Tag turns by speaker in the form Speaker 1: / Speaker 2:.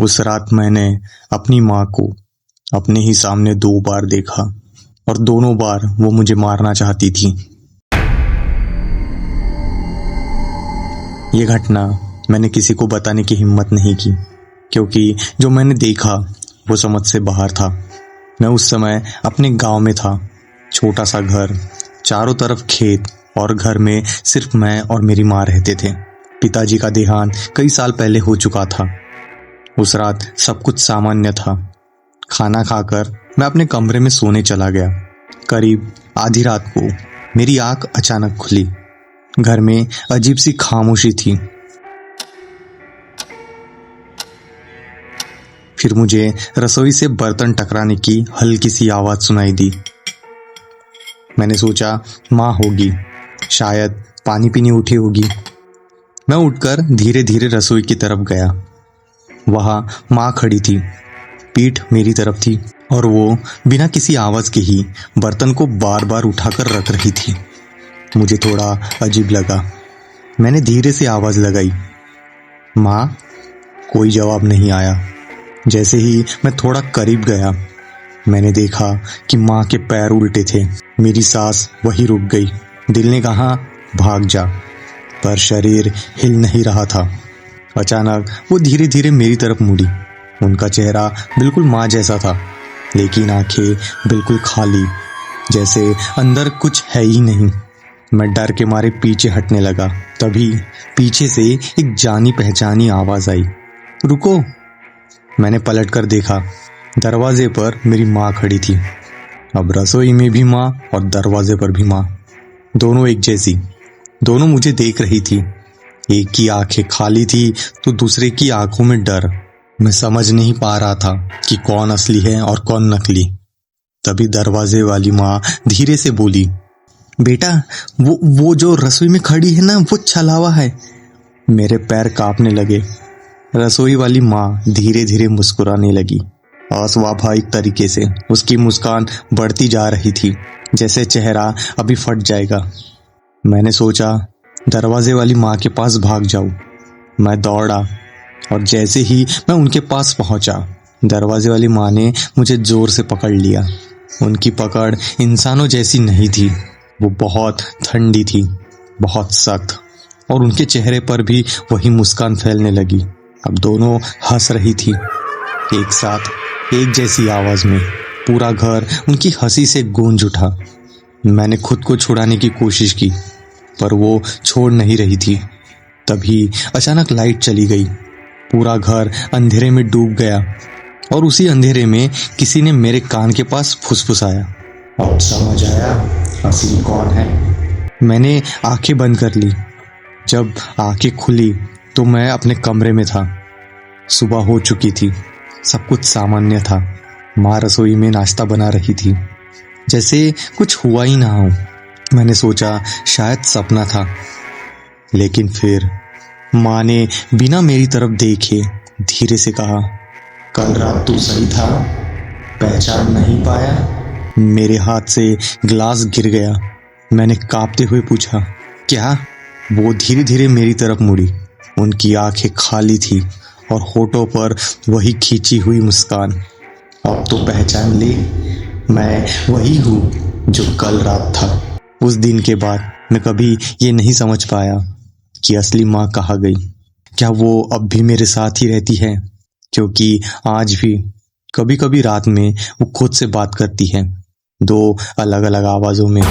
Speaker 1: उस रात मैंने अपनी माँ को अपने ही सामने 2 बार देखा और दोनों बार वो मुझे मारना चाहती थी। ये घटना मैंने किसी को बताने की हिम्मत नहीं की, क्योंकि जो मैंने देखा वो समझ से बाहर था। मैं उस समय अपने गांव में था। छोटा सा घर, चारों तरफ खेत और घर में सिर्फ मैं और मेरी माँ रहते थे। पिताजी का देहांत कई साल पहले हो चुका था। उस रात सब कुछ सामान्य था। खाना खाकर मैं अपने कमरे में सोने चला गया। करीब आधी रात को मेरी आंख अचानक खुली। घर में अजीब सी खामोशी थी। फिर मुझे रसोई से बर्तन टकराने की हल्की सी आवाज सुनाई दी। मैंने सोचा माँ होगी, शायद पानी पीने उठी होगी। मैं उठकर धीरे धीरे रसोई की तरफ गया। वहां माँ खड़ी थी, पीठ मेरी तरफ थी और वो बिना किसी आवाज के ही बर्तन को बार बार उठाकर रख रही थी। मुझे थोड़ा अजीब लगा। मैंने धीरे से आवाज लगाई, माँ। कोई जवाब नहीं आया। जैसे ही मैं थोड़ा करीब गया, मैंने देखा कि माँ के पैर उल्टे थे। मेरी सांस वहीं रुक गई। दिल ने कहा भाग जा, पर शरीर हिल नहीं रहा था। अचानक वो धीरे धीरे मेरी तरफ मुड़ी। उनका चेहरा बिल्कुल माँ जैसा था, लेकिन आंखें बिल्कुल खाली, जैसे अंदर कुछ है ही नहीं। मैं डर के मारे पीछे हटने लगा। तभी पीछे से एक जानी पहचानी आवाज आई, रुको। मैंने पलट कर देखा। दरवाजे पर मेरी माँ खड़ी थी। अब रसोई में भी माँ और दरवाजे पर भी माँ, दोनों एक जैसी। दोनों मुझे देख रही थी। एक की आंखें खाली थी तो दूसरे की आंखों में डर। मैं समझ नहीं पा रहा था कि कौन असली है और कौन नकली। तभी दरवाजे वाली माँ धीरे से बोली, बेटा, वो जो रसोई में खड़ी है ना, वो छलावा है। मेरे पैर कांपने लगे। रसोई वाली माँ धीरे धीरे मुस्कुराने लगी, अस्वाभाविक तरीके से। उसकी मुस्कान बढ़ती जा रही थी, जैसे चेहरा अभी फट जाएगा। मैंने सोचा दरवाजे वाली माँ के पास भाग जाऊं। मैं दौड़ा और जैसे ही मैं उनके पास पहुंचा, दरवाजे वाली माँ ने मुझे जोर से पकड़ लिया। उनकी पकड़ इंसानों जैसी नहीं थी। वो बहुत ठंडी थी, बहुत सख्त, और उनके चेहरे पर भी वही मुस्कान फैलने लगी। अब दोनों हंस रही थी, एक साथ, एक जैसी आवाज में। पूरा घर उनकी हंसी से गूंज उठा। मैंने खुद को छुड़ाने की कोशिश की, पर वो छोड़ नहीं रही थी। तभी अचानक लाइट चली गई। पूरा घर अंधेरे में डूब गया और उसी अंधेरे में किसी ने मेरे कान के पास फुसफुसाया, अब समझ आया असली कौन है। मैंने आंखें बंद कर ली। जब आंखें खुली तो मैं अपने कमरे में था। सुबह हो चुकी थी, सब कुछ सामान्य था। माँ रसोई में नाश्ता बना रही थी, जैसे कुछ हुआ ही ना हो। मैंने सोचा शायद सपना था, लेकिन फिर माँ ने बिना मेरी तरफ देखे धीरे से कहा, कल रात तू सही था, पहचान नहीं पाया। मेरे हाथ से गिलास गिर गया। मैंने कांपते हुए पूछा, क्या? वो धीरे धीरे मेरी तरफ मुड़ी। उनकी आंखें खाली थी और होठों पर वही खींची हुई मुस्कान। अब तो पहचान ले, मैं वही हूँ जो कल रात था। उस दिन के बाद मैं कभी ये नहीं समझ पाया कि असली माँ कहाँ गई। क्या वो अब भी मेरे साथ ही रहती है? क्योंकि आज भी कभी कभी रात में वो खुद से बात करती है, 2 अलग अलग आवाजों में।